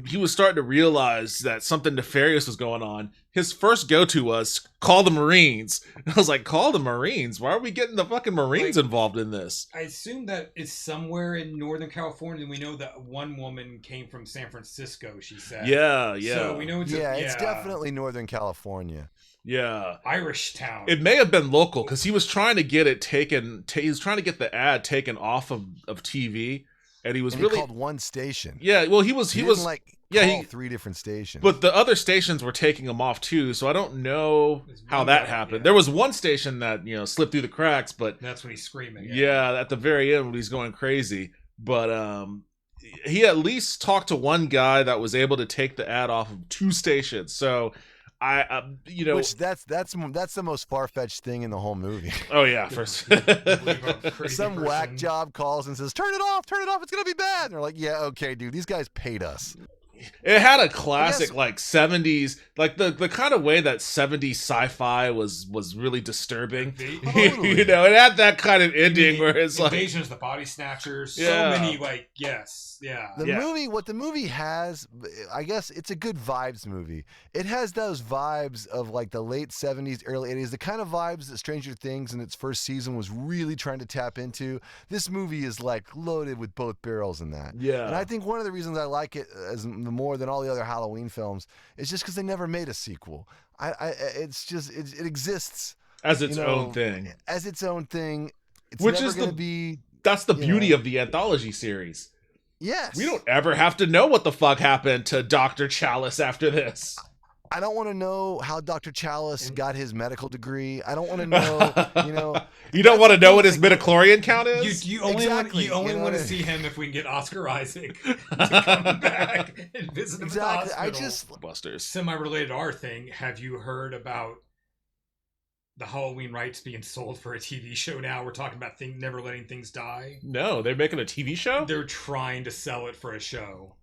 he was starting to realize that something nefarious was going on. His first go-to was call the Marines. I was like, call the Marines? Why are we getting the fucking Marines Like- involved in this? I assume that it's somewhere in Northern California. And we know that one woman came from San Francisco. She said. Yeah, So we know it's It's definitely Northern California. yeah. Irish town. It may have been local because he was trying to get it taken. He was trying to get the ad taken off of TV, and he was And really he called one station. yeah. Well, he was He didn't, like yeah, call he- 3 different stations. but the other stations were taking him off too. So I don't know how that happened. Yeah. There was one station that slipped through the cracks, but That's when he's screaming. yeah, at the very end when he's going crazy. But he at least talked to one guy that was able to take the ad off of 2 stations. So Which that's the most far-fetched thing in the whole movie. oh yeah, first. Some whack job calls and says, "Turn it off, it's gonna be bad." And they're like, "Yeah, okay, dude, these guys paid us." It had a classic guess- like 70s, like the kind of way that 70s sci-fi was really disturbing. Totally. It had that kind of ending where it's like, Invasions, the Body Snatchers, Yeah. so many yeah. The Yeah. movie, what the movie has, I guess it's a good vibes movie. It has those vibes of like the late 70s, early 80s, the kind of vibes that Stranger Things in its first season was really trying to tap into. This movie is like loaded with both barrels in that. yeah, And I think one of the reasons I like it as more than all the other Halloween films is just because they never made a sequel. It's just it exists as its you know, own thing. as its own thing. It's Which never is going the- to be. That's the you beauty know. of the anthology series. Yes. We don't ever have to know what the fuck happened to Dr. Chalice after this. I don't want to know how Dr. Chalice got his medical degree. I don't want to know, you know. You don't want to That's know the what his thing. midichlorian count is? You only Exactly, want you know to what I- see him if we can get Oscar Isaac to come back and visit him Exactly. at the I hospital. just Busters. Semi-related to our thing. Have you heard about the Halloween rights being sold for a TV show now? We're talking about never letting things die. No, they're making a TV show? They're trying to sell it for a show.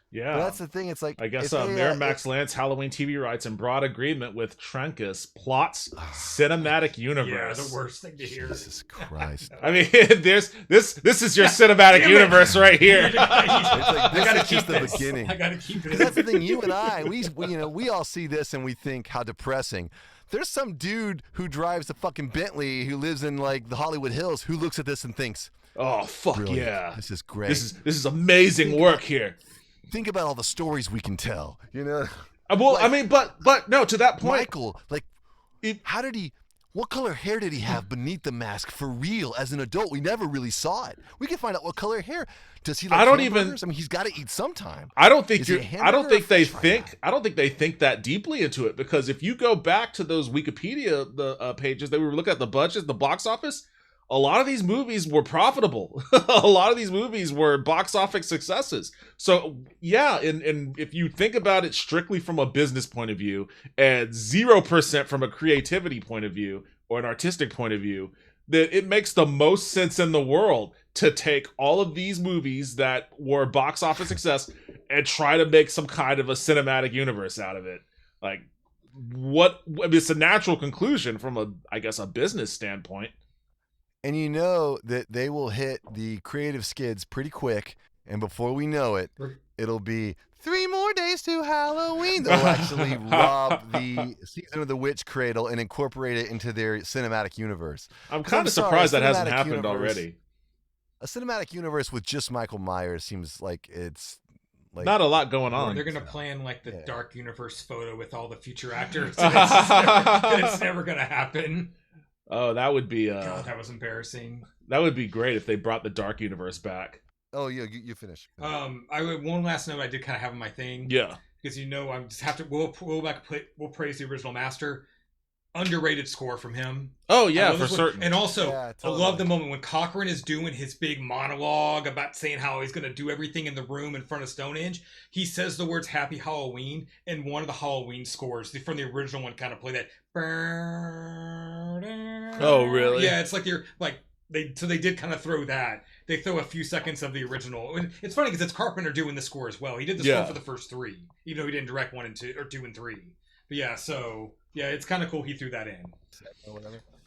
Yeah. but that's the thing. It's like I guess if they, Miramax Lance Halloween TV rights in broad agreement with Trancas plots cinematic Yeah, universe. the worst thing to hear. Jesus Christ. I mean, this is your cinematic Damn it. universe right here. I this gotta is keep just the this. beginning. I gotta keep Because that's this. the thing. You and I, we all see this and we think how depressing. There's some dude who drives a fucking Bentley who lives in like the Hollywood Hills who looks at this and thinks, Oh fuck "Brilliant. yeah! This is great. This is amazing work here. Think about all the stories we can tell." You know, Well, Like- I mean, but no, to that point, Michael, like, It- how did he? What color hair did he have beneath the mask for real? As an adult, we never really saw it. We can find out what color hair. Does he like I don't even- hamburgers? I mean, he's got to eat sometime. I don't think Is it a I don't hamburger or think they french fry think guy? I don't think they think that deeply into it because if you go back to those Wikipedia pages that we were looking at the budget, the box office, a lot of these movies were profitable. A lot of these movies were box office successes. So yeah, and if you think about it strictly from a business point of view and 0% from a creativity point of view or an artistic point of view, that it makes the most sense in the world to take all of these movies that were box office success and try to make some kind of a cinematic universe out of it. Like I mean, it's a natural conclusion from a business standpoint. And you know that they will hit the creative skids pretty quick, and before we know it, it'll be 3 more days to Halloween. They'll actually rob the Season of the Witch Cradle and incorporate it into their cinematic universe. I'm kind of surprised that hasn't happened already. A cinematic universe with just Michael Myers seems like it's like not a lot going on. They're gonna plan like the Dark Universe photo with all the future actors. It's never gonna happen. Oh, that would be God, that was embarrassing. That would be great if they brought the Dark Universe back. Oh, yeah, you finish. One last note I did kind of have on my thing. Yeah, because I'm just have to we'll praise the original master. Underrated score from him. Oh yeah, for certain. And also, totally. I love the moment when Cochran is doing his big monologue about saying how he's going to do everything in the room in front of Stonehenge. He says the words "Happy Halloween," and one of the Halloween scores from the original one kind of play that. Oh really? Yeah, it's like they did kind of throw that. They throw a few seconds of the original. And it's funny because it's Carpenter doing the score as well. He did the score for the first 3, even though he didn't direct 1 and 2 or 2 and 3. But yeah, so yeah, it's kind of cool he threw that in.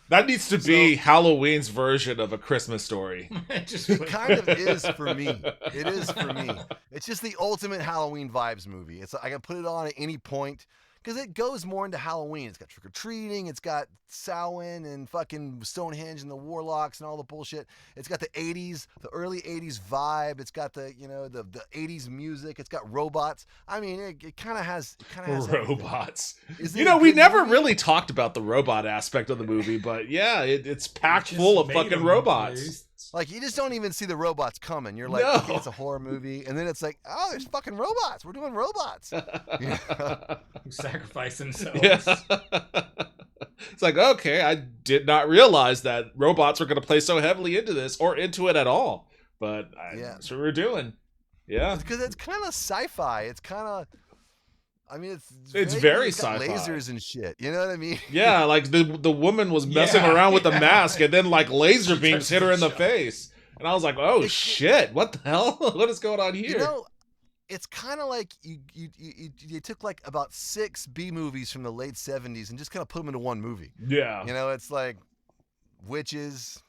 That needs to be Halloween's version of A Christmas Story. It kind of is for me. It is for me. It's just the ultimate Halloween vibes movie. I can put it on at any point because it goes more into Halloween. It's got trick or treating. It's got Samhain and fucking Stonehenge and the Warlocks and all the bullshit. It's got the '80s, the early '80s vibe. It's got the the '80s music. It's got robots. I mean, it kind of has robots. We never really talked about the robot aspect of the movie, but yeah, it's packed full of fucking robots. Like, you just don't even see the robots coming. You're like, okay, it's a horror movie. And then it's like, oh, there's fucking robots. We're doing robots. Who sacrifice themselves. Yeah. It's like, okay, I did not realize that robots were going to play so heavily into this or into it at all. But that's what we're doing. Yeah. Because it's kind of sci-fi. It's kind of... I mean, it's very sci-fi. Lasers and shit. You know what I mean? Yeah, like the woman was messing around with the mask, and then like laser beams hit her in the face, and I was like, "Oh shit! What the hell? What is going on here?" It's kind of like you took like about 6 B movies from the late '70s and just kind of put them into one movie. Yeah. It's like witches,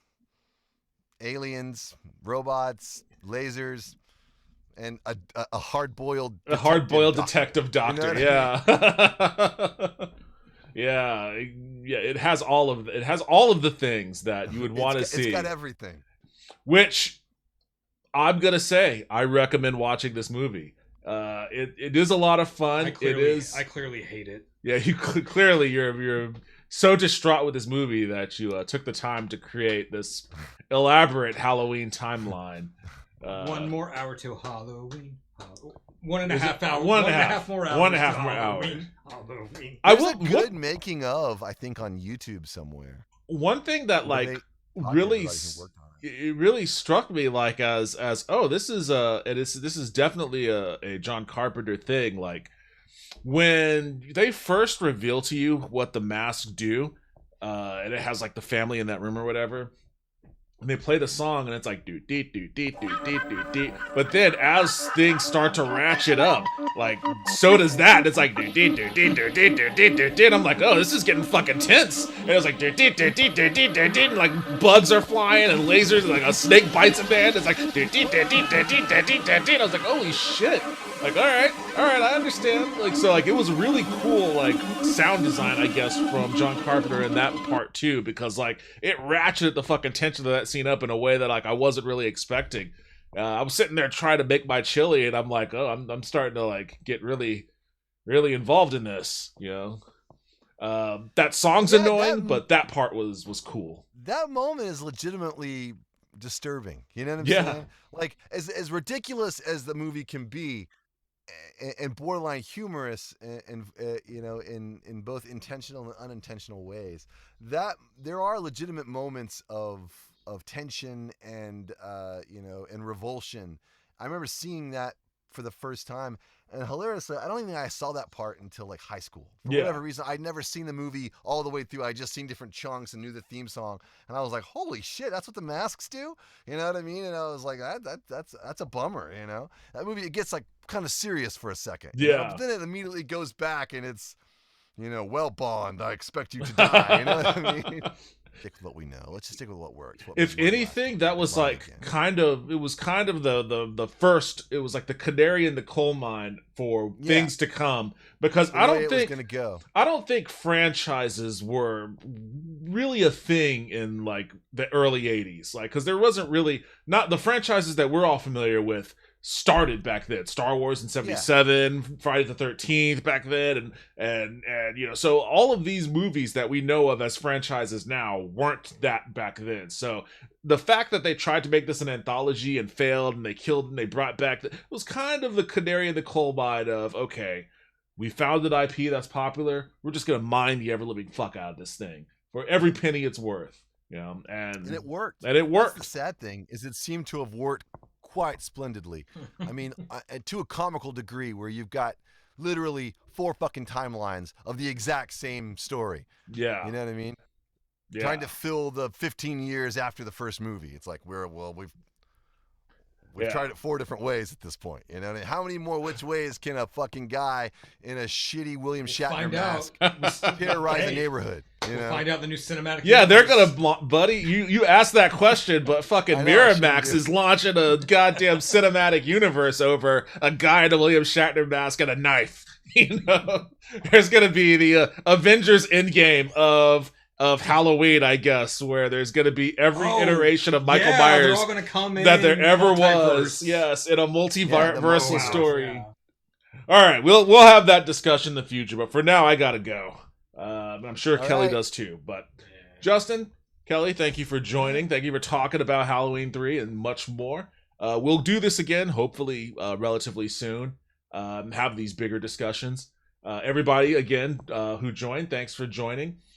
aliens, robots, lasers. And a hard-boiled detective doctor. Yeah. Yeah. It has all of the things that you would want to see. It's got everything. Which I'm gonna say, I recommend watching this movie. It is a lot of fun. I clearly hate it. Yeah, you clearly you're so distraught with this movie that you took the time to create this elaborate Halloween timeline. 1 more hour till Halloween. 1.5 hours. 1.5 more hours. 1.5 more hours. Halloween. There's a good making of, I think, on YouTube somewhere. One thing that really struck me, like as this is definitely a John Carpenter thing. Like when they first reveal to you what the masks do, and it has like the family in that room or whatever. And they play the song and it's like do dee do dee do dee do dee. But then as things start to ratchet up, like so does that. It's like do dee do dee do dee do dee do dee. And I'm like, oh, this is getting fucking tense. And it's like do dee do dee do dee do dee. Like bugs are flying and lasers, and like a snake bites a man. It's like do dee do dee do dee do dee do dee. And I was like, holy shit. Like, all right, I understand. Like, so like it was really cool, like sound design, I guess, from John Carpenter in that part too, because like it ratcheted the fucking tension of that scene up in a way that like I wasn't really expecting. I was sitting there trying to make my chili, and I'm like, oh, I'm starting to like get really, really involved in this. That song's annoying, but that part was cool. That moment is legitimately disturbing. You know what I'm saying? Like as ridiculous as the movie can be. And borderline humorous, and in both intentional and unintentional ways, that there are legitimate moments of tension and and revulsion. I remember seeing that for the first time, and hilariously, I don't even think I saw that part until like high school. For whatever reason, I'd never seen the movie all the way through. I just seen different chunks and knew the theme song, and I was like, "Holy shit, that's what the masks do!" You know what I mean? And I was like, "That's a bummer." That movie, it gets like kind of serious for a second. But then it immediately goes back, and it's, well, Bond, I expect you to die. You know what I mean? stick with what we know. Let's just stick with what works. What If was last anything, time. that was Lie like again. it was kind of the first. It was like the canary in the coal mine for Yeah. things to come, because The I way don't it think was gonna go. I don't think franchises were really a thing in like the early 80s. Like, because there wasn't really, not the franchises that we're all familiar with started back then. Star Wars in 77, Friday the 13th back then, and you know, so all of these movies that we know of as franchises now weren't that back then. So the fact that they tried to make this an anthology and failed, and they killed and they brought back, it was kind of the canary in the coal mine of, okay, we found an IP that's popular. We're just gonna mine the ever living fuck out of this thing for every penny it's worth, you know. And And it worked. And it That's worked. the sad thing is it seemed to have worked quite splendidly. I mean, to a comical degree, where you've got literally 4 fucking timelines of the exact same story. Yeah. You know what I mean? Yeah. Trying to fill the 15 years after the first movie. It's like we've Yeah. tried it 4 different ways at this point. You know what I mean? How many more which ways can a fucking guy in a shitty William Shatner Find mask out. terrorize the Hey, neighborhood? You We'll know? find out the new cinematic. Yeah, they're universe. gonna, buddy. You asked that question, but fucking I know, I shouldn't Miramax do. is launching a goddamn cinematic universe over a guy in a William Shatner mask and a knife. You know, there's gonna be the Avengers Endgame of Halloween, I guess, where there's gonna be every Oh, iteration of Michael yeah, Myers they're all gonna come in that there ever was. multiverse. Yes, in a Yeah, multiversal wow, story. Yeah. All right, we'll have that discussion in the future, but for now, I gotta go. I'm sure All Kelly right. does too. But Justin, Kelly, thank you for joining. Thank you for talking about Halloween 3 and much more. We'll do this again, hopefully, relatively soon. Have these bigger discussions. Everybody, again, who joined, thanks for joining.